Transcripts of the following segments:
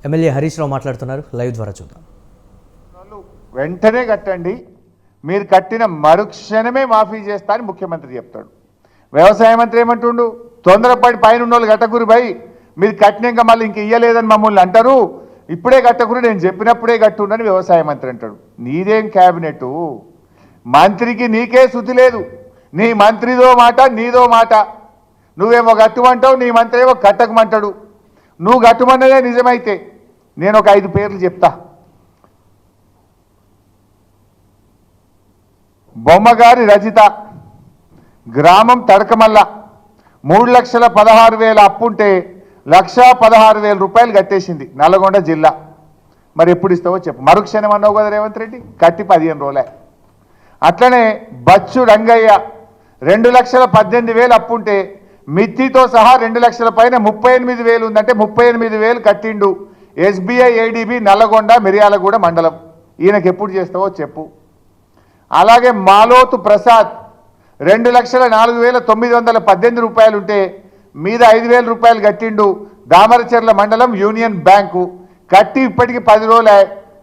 MLA Harish Rao మాట్లాడుతున్నారు, live ద్వారా చూద్దాం. వెంటనే కట్టండి, మీరు కట్టిన మరుక్షణమే మాఫీ చేస్తా అని ముఖ్యమంత్రి చెప్తాడు. వ్యవసాయ మంత్రి ఏమంటుండు, తొందరపడి పైన ఉన్నోళ్ళు కట్టకురు భయ్, మీరు కట్టినాక మళ్ళీ ఇంక ఇయ్యలేదని మమ్మల్ని అంటారు, ఇప్పుడే కట్టకురు, నేను చెప్పినప్పుడే కట్టుండని వ్యవసాయ మంత్రి అంటాడు. నీదేం క్యాబినెట్ మంత్రికి, నీకే శుద్ధి లేదు. నీ మంత్రిదో మాట, నీదో మాట. నువ్వేమో కట్టుమంటావు, నీ మంత్రి ఏమో కట్టకమంటాడు. నువ్వు కట్టుమన్నదే నిజమైతే నేను ఒక 5 పేర్లు చెప్తా. బొమ్మగారి రజిత, గ్రామం తడకమల్ల, 3,16,000 అప్పుంటే 1,16,000 రూపాయలు కట్టేసింది, నల్గొండ జిల్లా. మరి ఎప్పుడు ఇస్తావో చెప్పు. మరుక్షణం అన్నావు కదా రేవంత్ రెడ్డి, కట్టి 15 రోజులే. అట్లనే బచ్చు రంగయ్య, 2,18,000 అప్పుంటే మిత్తితో సహా 2 లక్షల పైన 38,000 ఉందంటే 38,000 కట్టిండు. SBI ADB నల్లగొండ మిర్యాలగూడ మండలం. ఈయనకి ఎప్పుడు చేస్తావో చెప్పు. అలాగే మాలోతు ప్రసాద్, 2,04,918 రూపాయలు ఉంటే మీద 5,000 రూపాయలు కట్టిండు. దామరచెర్ల మండలం యూనియన్ బ్యాంకు, కట్టి ఇప్పటికి 10 రోజులే.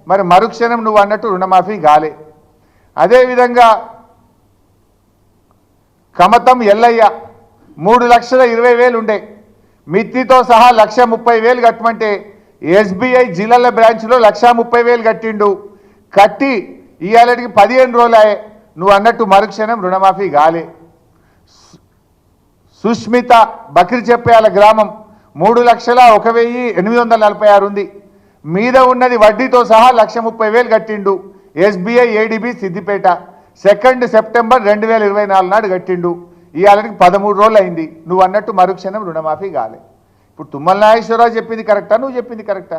మరి మరుక్షణం నువ్వు అన్నట్టు రుణమాఫీ గాలే. అదేవిధంగా కమతం ఎల్లయ్య, 3,20,000 ఉండే, మిత్తితో సహా 1,30,000 కట్టమంటే SBI జిల్లాల బ్రాంచ్లో 1,30,000 కట్టిండు. కట్టి ఇవాళకి 15 రోజులే. నువ్వు అన్నట్టు మరుక్షణం రుణమాఫీ గాలే. సుష్మిత, బక్రి చెప్పేయాల గ్రామం, 3,01,846 ఉంది, మీద ఉన్నది వడ్డీతో సహా 1,30,000 కట్టిండు. SBI ADB సిద్దిపేట, 2 సెప్టెంబర్ 2024 నాడు కట్టిండు. ఇవాళకి 13 రోజులు అయింది. నువ్వు అన్నట్టు మరుక్షణం రుణమాఫీ కాలే. ఇప్పుడు తుమ్మల నాగేశ్వరరావు చెప్పింది కరెక్టా, నువ్వు చెప్పింది కరెక్టా?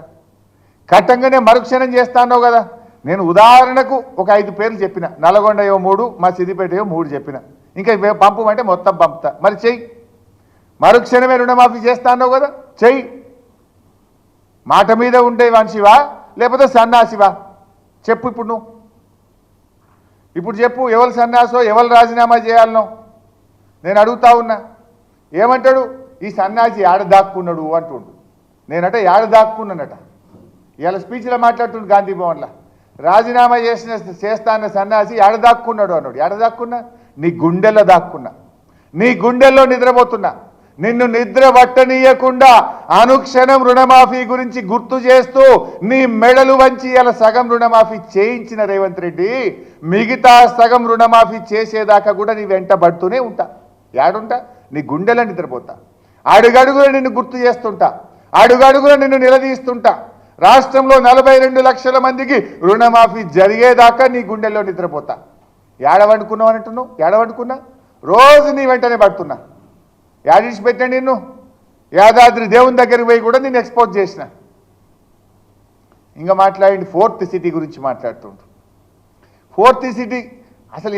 కట్టంగానే మరుక్షణం చేస్తానో కదా. నేను ఉదాహరణకు ఒక 5 పేర్లు చెప్పిన, నల్గొండ 3, మా సిద్దిపేట 3 చెప్పిన. ఇంకా పంపమంటే మొత్తం పంపుతా. మరి చెయ్యి, మరుక్షణమే రుణమాఫీ చేస్తానో కదా, చెయ్యి. మాట మీద ఉండే మనిషివా లేకపోతే సన్నాసివా చెప్పు. ఇప్పుడు నువ్వు ఇప్పుడు చెప్పు, ఎవరు సన్యాసో ఎవరు రాజీనామా చేయాలనో నేను అడుగుతా ఉన్నా. ఏమంటాడు ఈ సన్యాసి, ఏడ దాక్కున్నాడు అంటుండు. నేనట ఏడ దాక్కున్నానట. ఇవాళ స్పీచ్లో మాట్లాడుతుండు గాంధీ భవన్లో, రాజీనామా చేస్తా అన్న సన్యాసి ఏడ దాక్కున్నాడు అన్నాడు. ఏడ దాక్కున్నా? నీ గుండెల్లో దాక్కున్నా, నీ గుండెల్లో నిద్రపోతున్నా. నిన్ను నిద్ర పట్టనీయకుండా అనుక్షణం రుణమాఫీ గురించి గుర్తు చేస్తూ నీ మెడలు వంచి ఇలా సగం రుణమాఫీ చేయించిన రేవంత్ రెడ్డి, మిగతా సగం రుణమాఫీ చేసేదాకా కూడా నీ వెంట పడుతూనే ఉంటా. ఏడుంటా? నీ గుండెలో నిద్రపోతా. అడుగడుగులో నిన్ను గుర్తు చేస్తుంటా, అడుగడుగులో నిన్ను నిలదీస్తుంటా. రాష్ట్రంలో 42 లక్షల మందికి రుణమాఫీ జరిగేదాకా నీ గుండెల్లో నిద్రపోతా. ఏడవండుకున్నావు అంటున్నావు, ఏడవండుకున్నా? రోజు నీ వెంటనే పడుతున్నా. యాడిసి పెట్టండి నిన్ను, యాదాద్రి దేవుని దగ్గరికి పోయి కూడా నేను ఎక్స్పోజ్ చేసిన. ఇంకా మాట్లాడండి, 4th సిటీ గురించి మాట్లాడుతుండ్రు. 4th సిటీ, అసలు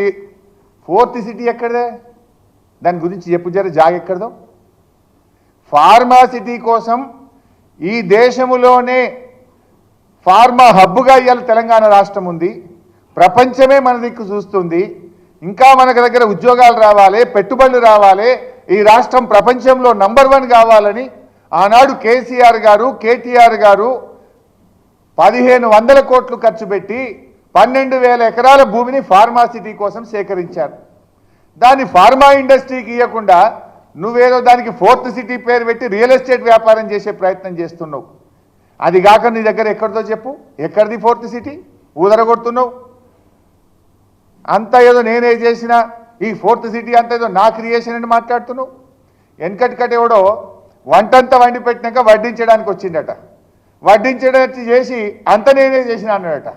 4th సిటీ ఎక్కడదే? దాని గురించి చెప్పు జర, ఎక్కడదో. ఫార్మా సిటీ కోసం ఈ దేశములోనే ఫార్మా హబ్గా ఇవాళ తెలంగాణ రాష్ట్రం ఉంది. ప్రపంచమే మన దిక్కు చూస్తుంది. ఇంకా మనకు దగ్గర ఉద్యోగాలు రావాలి, పెట్టుబడులు రావాలి, ఈ రాష్ట్రం ప్రపంచంలో నంబర్ 1 కావాలని ఆనాడు కేసీఆర్ గారు, కేటీఆర్ గారు 1,500 కోట్లు ఖర్చు పెట్టి 12,000 ఎకరాల భూమిని ఫార్మా సిటీ కోసం సేకరించారు. దాన్ని ఫార్మా ఇండస్ట్రీకి ఇవ్వకుండా నువ్వేదో దానికి 4th సిటీ పేరు పెట్టి రియల్ ఎస్టేట్ వ్యాపారం చేసే ప్రయత్నం చేస్తున్నావు. అది కాక నీ దగ్గర ఎక్కడితో చెప్పు, ఎక్కడిది 4th సిటీ? ఊదరగొడుతున్నావు. అంతా ఏదో నేనే చేసిన, ఈ 4th సిటీ అంతా ఏదో నా క్రియేషన్ అని మాట్లాడుతున్నావు. వెనకటికటి ఎవడో వంటంతా వండి పెట్టినాక వడ్డించడానికి వచ్చిందట, వడ్డించడానికి చేసి అంత నేనే చేసిన అన్నాడట.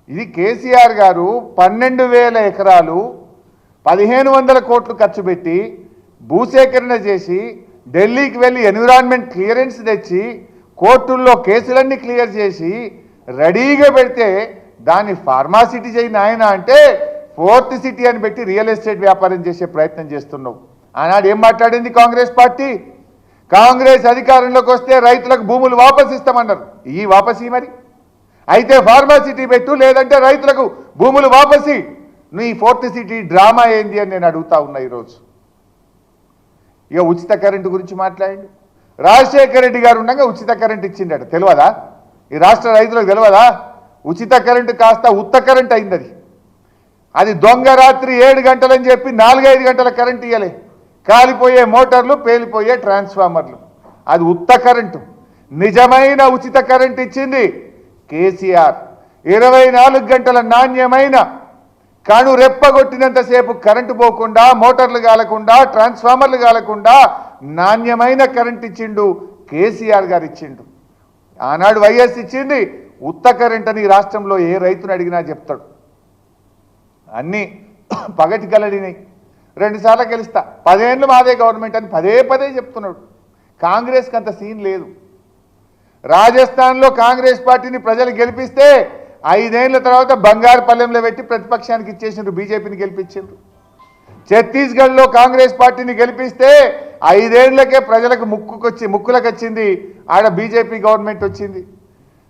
ఇది కేసీఆర్ గారు 12,000 ఎకరాలు 1,500 కోట్లు ఖర్చు పెట్టి భూసేకరణ చేసి ఢిల్లీకి వెళ్ళి ఎన్విరాన్మెంట్ క్లియరెన్స్ తెచ్చి కోర్టుల్లో కేసులన్నీ క్లియర్ చేసి రెడీగా పెడితే దాన్ని ఫార్మాసిటీ చేయి నాయన అంటే 4th సిటీ అని పెట్టి రియల్ ఎస్టేట్ వ్యాపారం చేసే ప్రయత్నం చేస్తున్నావు. ఆనాడు ఏం మాట్లాడింది కాంగ్రెస్ పార్టీ? కాంగ్రెస్ అధికారంలోకి వస్తే రైతులకు భూములు వాపసు ఇస్తామన్నారు. ఈ వాపసి మరి అయితే ఫార్మాసిటీ పెట్టు, లేదంటే రైతులకు భూములు వాపసి. నీ 4th సిటీ డ్రామా ఏంది అని నేను అడుగుతా ఉన్నా ఈరోజు. ఇక ఉచిత కరెంటు గురించి మాట్లాడండి. రాజశేఖర రెడ్డి గారు ఉండగా ఉచిత కరెంట్ ఇచ్చిండట, తెలియదా? ఈ రాష్ట్ర రైతులకు తెలియదా? ఉచిత కరెంటు కాస్త ఉత్త కరెంట్ అయింది. అది దొంగ రాత్రి 7 గంటలని చెప్పి 4-5 గంటల కరెంట్ ఇవ్వలే. కాలిపోయే మోటార్లు, పేలిపోయే ట్రాన్స్ఫార్మర్లు, అది ఉత్త కరెంటు. నిజమైన ఉచిత కరెంట్ ఇచ్చింది కేసీఆర్. 24 గంటల నాణ్యమైన కను రెప్పగొట్టినంతసేపు కరెంటు పోకుండా, మోటార్లు కాలకుండా, ట్రాన్స్ఫార్మర్లు కాలకుండా నాణ్యమైన కరెంట్ ఇచ్చిండు కేసీఆర్ గారు ఇచ్చిండు. ఆనాడు వైఎస్ ఇచ్చింది ఉత్త కరెంట్ అని రాష్ట్రంలో ఏ రైతుని అడిగినా చెప్తాడు. అన్నీ పగటి కలడినాయి. 2 సార్లు గెలుస్తా, 10 ఏళ్ళు మాదే గవర్నమెంట్ అని పదే పదే చెప్తున్నాడు. కాంగ్రెస్కి అంత సీన్ లేదు. రాజస్థాన్లో కాంగ్రెస్ పార్టీని ప్రజలు గెలిపిస్తే 5 ఏళ్ల తర్వాత బంగారు పల్లెంలో పెట్టి ప్రతిపక్షానికి ఇచ్చేసిండ్రు, బీజేపీని గెలిపించిండ్రు. ఛత్తీస్గఢ్లో కాంగ్రెస్ పార్టీని గెలిపిస్తే 5 ఏళ్లకే ప్రజలకు ముక్కులకు వచ్చింది, ఆడ బీజేపీ గవర్నమెంట్ వచ్చింది.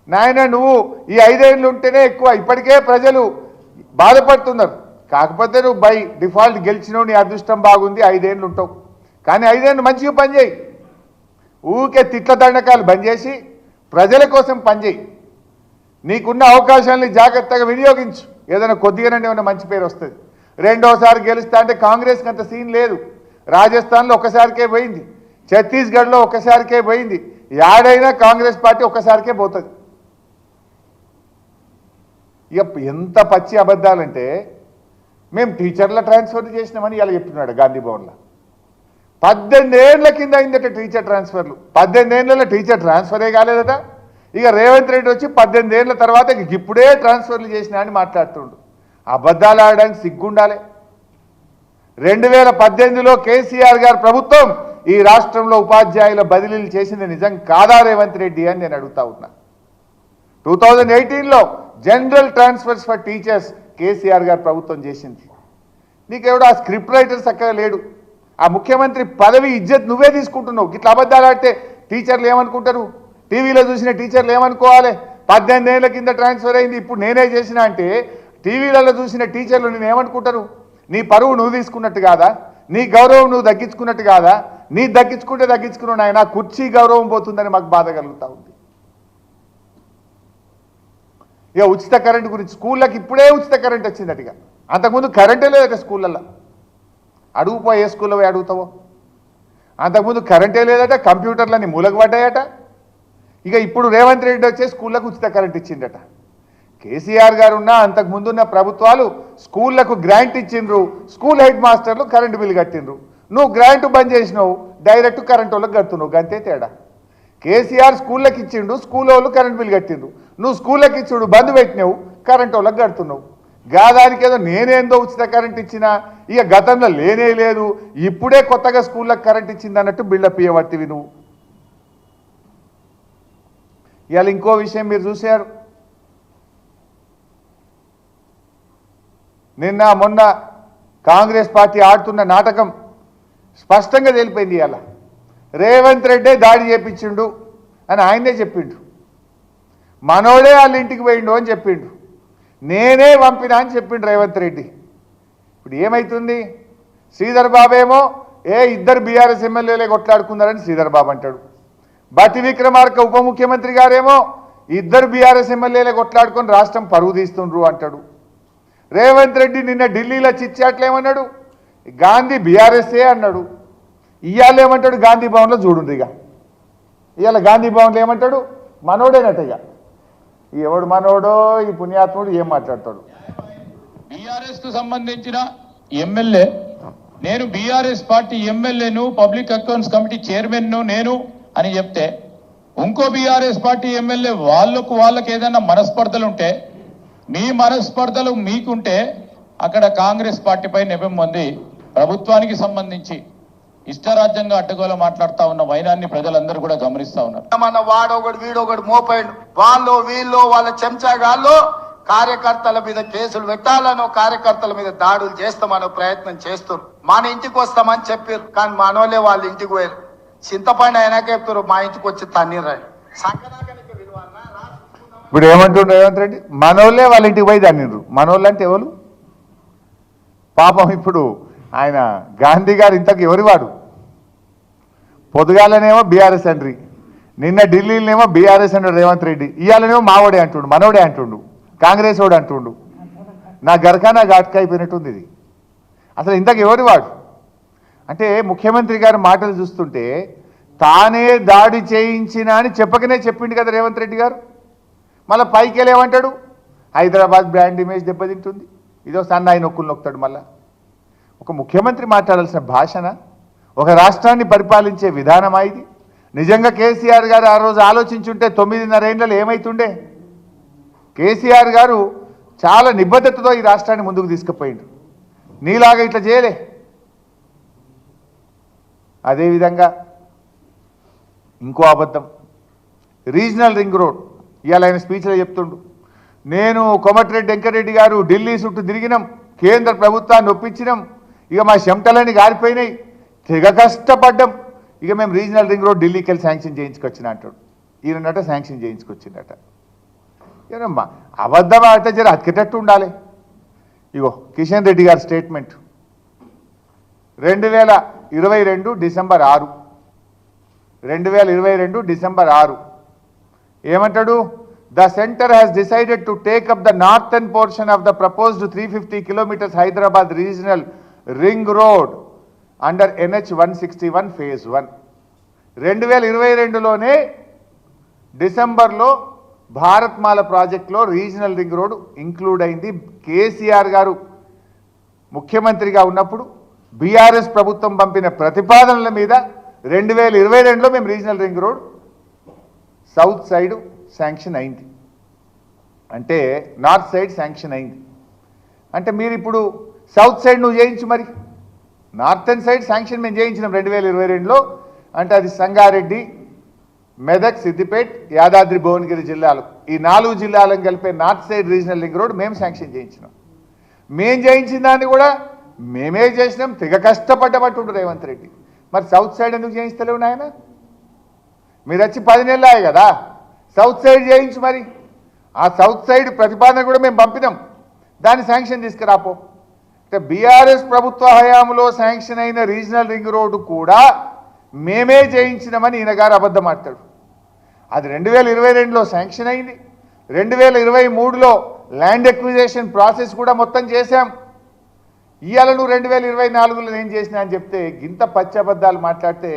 నాయన నువ్వు ఈ 5 ఏళ్ళు ఉంటేనే ఎక్కువ, ఇప్పటికే ప్రజలు బాధపడుతున్నారు. కాకపోతే నువ్వు బై డిఫాల్ట్ గెలిచినావు, నీ అదృష్టం బాగుంది, 5 ఏళ్ళు ఉంటావు. కానీ 5 ఏళ్ళు మంచిగా పనిచేయి, ఊకే తిట్ల దండకాలు బంద్ చేసి ప్రజల కోసం పనిచేయి. నీకున్న అవకాశాలని జాగ్రత్తగా వినియోగించు, ఏదైనా కొద్దిగానండి ఏమైనా మంచి పేరు వస్తుంది. రెండోసారి గెలుస్తా అంటే కాంగ్రెస్కి అంత సీన్ లేదు. రాజస్థాన్లో ఒక్కసారికే పోయింది, ఛత్తీస్గఢ్లో ఒక్కసారికే పోయింది, యాడైనా కాంగ్రెస్ పార్టీ ఒక్కసారికే పోతుంది. ఇక ఎంత పచ్చి అబద్ధాలంటే మేము టీచర్ల ట్రాన్స్ఫర్ చేసినామని ఇలా చెప్తున్నాడు గాంధీ భవన్లో. 18 ఏళ్ల కింద అయిందట టీచర్ ట్రాన్స్ఫర్లు. 18 ఏళ్లలో టీచర్ ట్రాన్స్ఫరే కాలేదట. ఇక రేవంత్ రెడ్డి వచ్చి 18 ఏళ్ల తర్వాత ఇప్పుడే ట్రాన్స్ఫర్లు చేసినా అని మాట్లాడుతుండు. అబద్ధాలు ఆడడానికి సిగ్గుండాలి. 2018లో కేసీఆర్ గారు ప్రభుత్వం ఈ రాష్ట్రంలో ఉపాధ్యాయుల బదిలీలు చేసింది నిజం కాదా రేవంత్ రెడ్డి అని నేను అడుగుతా ఉన్నా. 2018లో general transfers for teachers KCR గారు ప్రభుత్వం చేసింది. నీకెవడో ఆ స్క్రిప్ట్ రైటర్ చక్కగా లేడు. ఆ ముఖ్యమంత్రి పదవి ఇజ్జత్ నువ్వే తీసుకుంటున్నావు. ఇట్లా అబద్ధాలు ఆడితే టీచర్లు ఏమనుకుంటారు? టీవీలో చూసిన టీచర్లు ఏమనుకోవాలి? 18 ఏళ్ల కింద ట్రాన్స్ఫర్ అయింది, ఇప్పుడు నేనే చేసిన అంటే టీవీలలో చూసిన టీచర్లు నేను ఏమనుకుంటారు? నీ పరువు నువ్వు తీసుకున్నట్టు కాదా? నీ గౌరవం నువ్వు దక్కించుకున్నట్టు కాదా? నీ దక్కించుకుంటే దక్కించుకున్నావు ఆయన, కుర్చీ గౌరవం పోతుందని మాకు బాధ కలుగుతూ ఉంది. ఇక ఉచిత కరెంటు గురించి, స్కూళ్ళకి ఇప్పుడే ఉచిత కరెంట్ వచ్చిందట. అంతకుముందు కరెంటే లేదట స్కూళ్ళల్లో. అడుగుపో, ఏ స్కూల్లో పోయి అడుగుతావో. అంతకుముందు కరెంటే లేదట, కంప్యూటర్లన్నీ మూలకు పడ్డాయట. ఇక ఇప్పుడు రేవంత్ రెడ్డి వచ్చే స్కూళ్ళకు ఉచిత కరెంట్ ఇచ్చిందట. కేసీఆర్ గారు ఉన్న అంతకుముందున్న ప్రభుత్వాలు స్కూళ్లకు గ్రాంట్ ఇచ్చిండ్రు, స్కూల్ హెడ్ మాస్టర్లు కరెంటు బిల్లు కట్టిండ్రు. నువ్వు గ్రాంట్ బంద్ చేసినావు, డైరెక్ట్ కరెంట్ వాళ్ళకి కడుతున్నావు, గంతే తేడా. కేసీఆర్ స్కూళ్ళకి ఇచ్చిండు, స్కూల్ వాళ్ళు కరెంట్ బిల్లు కట్టిండ్రు. నువ్వు స్కూళ్ళకి ఇచ్చిండు, బంద్ పెట్టినావు, కరెంట్ వాళ్ళకి కడుతున్నావు. గాదానికి ఏదో నేనేందో ఉచిత కరెంట్ ఇచ్చినా, ఇక గతంలో లేనే లేదు, ఇప్పుడే కొత్తగా స్కూళ్ళకి కరెంట్ ఇచ్చింది అన్నట్టు బిల్డప్ ఇవ్వబట్టివి నువ్వు. ఇవాళ ఇంకో విషయం మీరు చూశారు. నిన్న మొన్న కాంగ్రెస్ పార్టీ ఆడుతున్న నాటకం స్పష్టంగా తెలిపోయింది. ఇవాళ రేవంత్ రెడ్డే దాడి చేపించిండు అని ఆయనే చెప్పిండు. మనోడే వాళ్ళ ఇంటికి పోయిండు అని చెప్పిండు. నేనే పంపినా అని చెప్పిండు రేవంత్ రెడ్డి. ఇప్పుడు ఏమవుతుంది? శ్రీధర్ బాబు ఏమో ఇద్దరు బీఆర్ఎస్ ఎమ్మెల్యేలే కొట్లాడుకున్నారని శ్రీధర్ బాబు అంటాడు. బట్టి విక్రమార్క ఉప ముఖ్యమంత్రి గారేమో ఇద్దరు బీఆర్ఎస్ ఎమ్మెల్యేలే కొట్లాడుకొని రాష్ట్రం పరువు తీస్తుండ్రు అంటాడు. రేవంత్ రెడ్డి నిన్న ఢిల్లీలో చిచ్చాట్లేమన్నాడు, గాంధీ బీఆర్ఎస్ఏ అన్నాడు. ఇవాళ ఏమంటాడు? గాంధీ భవన్లో చూడుండ్రు. ఇవాళ గాంధీ భవన్లో ఏమంటాడు? మనోడేనట. ఇక ఎవడు మనోడో ఈ పుణ్యాత్ముడు ఏం మాట్లాడతాడు? బీఆర్ఎస్ కు సంబంధించిన ఎమ్మెల్యే నేను, బీఆర్ఎస్ పార్టీ ఎమ్మెల్యేను, పబ్లిక్ అకౌంట్స్ కమిటీ చైర్మన్ నేను అని చెప్తే, ఇంకో బీఆర్ఎస్ పార్టీ ఎమ్మెల్యే వాళ్ళకి ఏదైనా మనస్పర్ధలు ఉంటే, మీ మనస్పర్ధలు మీకుంటే అక్కడ కాంగ్రెస్ పార్టీపై నెపం పొంది ప్రభుత్వానికి సంబంధించి ఇష్టరాజ్యంగా అడ్డగోలు మాట్లాడుతూ ఉన్న వైనాన్ని ప్రజలందరూ కూడా గమనిస్తా ఉన్నారు. మన వాడొకడు వీడొకడు మోపాడు, వీళ్ళు వాళ్ళ చెంచాగాళ్ళు కార్యకర్తల మీద కేసులు పెట్టాలనో కార్యకర్తల మీద దాడులు చేస్తామనో ప్రయత్నం చేస్తారు. మన ఇంటికి వస్తామని చెప్పారు, కానీ మనోళ్ళే వాళ్ళ ఇంటికి పోయారు. చింతపండు అయినాక చెప్తారు మా ఇంటికి వచ్చి తన్నీరాయి. ఇప్పుడు ఏమంటుండ్రు రేవంత్ రెడ్డి? మనోళ్ళే వాళ్ళ ఇంటికి పోయి తన్నిండ్రు. మనోళ్ళు అంటే ఎవరు? పాపం ఇప్పుడు ఆయన గాంధీ గారు ఇంతకు ఎవరి వాడు? పొద్దుగాలనేమో బీఆర్ఎస్ అండ్రి, నిన్న ఢిల్లీలోనేమో బీఆర్ఎస్ అన్నాడు రేవంత్ రెడ్డి, ఇవాళనేమో మావోడే అంటుండు, మనోడే అంటుండు, కాంగ్రెస్ వాడు అంటుండు. నా గరకా నా ఘాట్కా అయిపోయినట్టుంది ఇది. అసలు ఇంతకు ఎవరు వాడు అంటే ముఖ్యమంత్రి గారి మాటలు చూస్తుంటే తానే దాడి చేయించిన అని చెప్పకనే చెప్పిండు కదా రేవంత్ రెడ్డి గారు. మళ్ళీ పైకి వెళ్ళేమంటాడు, హైదరాబాద్ బ్రాండ్ ఇమేజ్ దెబ్బతింటుంది, ఇదో సన్నాయి నొక్కులు నొక్కుతాడు. మళ్ళా ఒక ముఖ్యమంత్రి మాట్లాడాల్సిన భాషన, ఒక రాష్ట్రాన్ని పరిపాలించే విధానమా ఇది? నిజంగా కేసీఆర్ గారు ఆ రోజు ఆలోచించుంటే 9.5 ఏళ్లలో ఏమైతుండే? కేసీఆర్ గారు చాలా నిబద్ధతతో ఈ రాష్ట్రాన్ని ముందుకు తీసుకుపోయిండు, నీలాగా ఇట్లా చేయలే. అదేవిధంగా ఇంకో అబద్ధం, రీజనల్ రింగ్ రోడ్. ఇవాళ ఆయన స్పీచ్లో చెప్తుండు, నేను కోమటిరెడ్డి వెంకటరెడ్డి గారు ఢిల్లీ చుట్టూ తిరిగినాం, కేంద్ర ప్రభుత్వాన్ని ఒప్పించినాం, ఇక మా చెమటలన్నీ గారిపోయినాయి, తెగ కష్టపడ్డాం, ఇక మేము రీజనల్ రింగ్ రోడ్ ఢిల్లీకి వెళ్ళి శాంక్షన్ చేయించుకొచ్చిన అంటాడు. ఈయనట శాంక్షన్ చేయించుకొచ్చిందట. ఏనమ్మా అబద్ధం అంటే జర అతికేటట్టు ఉండాలి. ఇగో కిషన్ రెడ్డి గారి స్టేట్మెంట్ 2022 డిసెంబర్ 6, 2022 డిసెంబర్ 6 ఏమంటాడు? The centre has decided to take up the northern portion of the proposed 350 kilometres Hyderabad regional ring road under NH 161 phase 1. 2022లోనే డిసెంబర్లో భారత్మాల ప్రాజెక్టులో రీజనల్ రింగ్ రోడ్ ఇంక్లూడ్ అయింది. కేసీఆర్ గారు ముఖ్యమంత్రిగా ఉన్నప్పుడు బీఆర్ఎస్ ప్రభుత్వం పంపిన ప్రతిపాదనల మీద 2022లో మేము regional ring road south side sanction అయింది, అంటే నార్త్ సైడ్ శాంక్షన్ అయింది. అంటే మీరు ఇప్పుడు సౌత్ సైడ్ నువ్వు చేయించు, మరి నార్థన్ సైడ్ శాంక్షన్ మేము చేయించినాం 2022లో. అంటే అది సంగారెడ్డి, మెదక్, సిద్దిపేట్, యాదాద్రి భువనగిరి జిల్లాలు, ఈ 4 జిల్లాలను కలిపే north side regional ring road మేము శాంక్షన్ చేయించినాం. మేము చేయించిన దాన్ని కూడా మేమే చేసినాం, తెగ కష్టపడ్డబట్టుండ్రు రేవంత్ రెడ్డి. మరి సౌత్ సైడ్ ఎందుకు చేయిస్తలేవు నాయన? మీరు వచ్చి 10 నెలలు కదా, సౌత్ సైడ్ చేయించు. మరి ఆ సౌత్ సైడ్ ప్రతిపాదన కూడా మేము పంపినాం, దాన్ని శాంక్షన్ తీసుకురాపో. అంటే బీఆర్ఎస్ ప్రభుత్వ హయాంలో శాంక్షన్ అయిన రీజనల్ రింగ్ రోడ్డు కూడా మేమే చేయించినామని ఈయన గారు అబద్ధం ఆడతాడు. అది 2022లో శాంక్షన్ అయింది, 2023లో ల్యాండ్ ఎక్విజేషన్ ప్రాసెస్ కూడా మొత్తం చేశాం. ఇవాళ నువ్వు 2024లో నేను చేసినా అని చెప్తే గింత పచ్చబద్దాలు మాట్లాడితే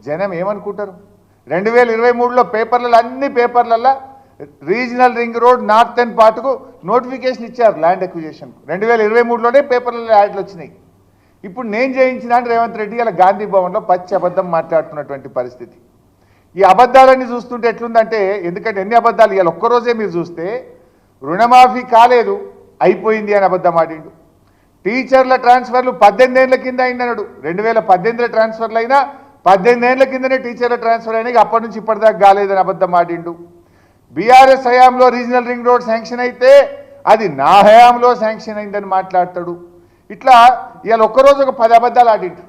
జనం ఏమనుకుంటారు? 2023లో పేపర్లలో అన్ని పేపర్లలో రీజనల్ రింగ్ రోడ్ నార్థన్ పార్ట్కు నోటిఫికేషన్ ఇచ్చారు ల్యాండ్ ఎక్విజేషన్. 2023లోనే పేపర్లలో యాడ్లు వచ్చినాయి. ఇప్పుడు నేను చేయించిన అంటే రేవంత్ రెడ్డి ఇలా గాంధీ భవన్లో పచ్చి అబద్ధం మాట్లాడుతున్నటువంటి పరిస్థితి. ఈ అబద్ధాలన్నీ చూస్తుంటే ఎట్లుందంటే, ఎందుకంటే ఎన్ని అబద్ధాలు ఇవాళ ఒక్కరోజే మీరు చూస్తే, రుణమాఫీ కాలేదు అయిపోయింది అని అబద్ధం ఆడిండు. టీచర్ల ట్రాన్స్ఫర్లు 18 ఏళ్ల కింద అయిందన్నాడు. 2018లో ట్రాన్స్ఫర్లు అయినా 18 ఏళ్ల కిందనే టీచర్ల ట్రాన్స్ఫర్ అయినా అప్పటి నుంచి ఇప్పటిదాకా కాలేదని అబద్ధం ఆడిండు. బీఆర్ఎస్ హయాంలో రీజనల్ రింగ్ రోడ్ శాంక్షన్ అయితే అది నా హయాంలో శాంక్షన్ అయిందని మాట్లాడతాడు. ఇట్లా ఇవాళ ఒక్కరోజు ఒక 10 అబద్ధాలు ఆడిండు.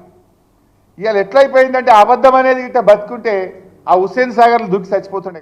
ఇవాళ ఎట్లయిపోయిందంటే అబద్ధం అనేది ఇట్లా బతుకుంటే ఆ హుస్సేన్ సాగర్లు దుక్కి చచ్చిపోతుండే.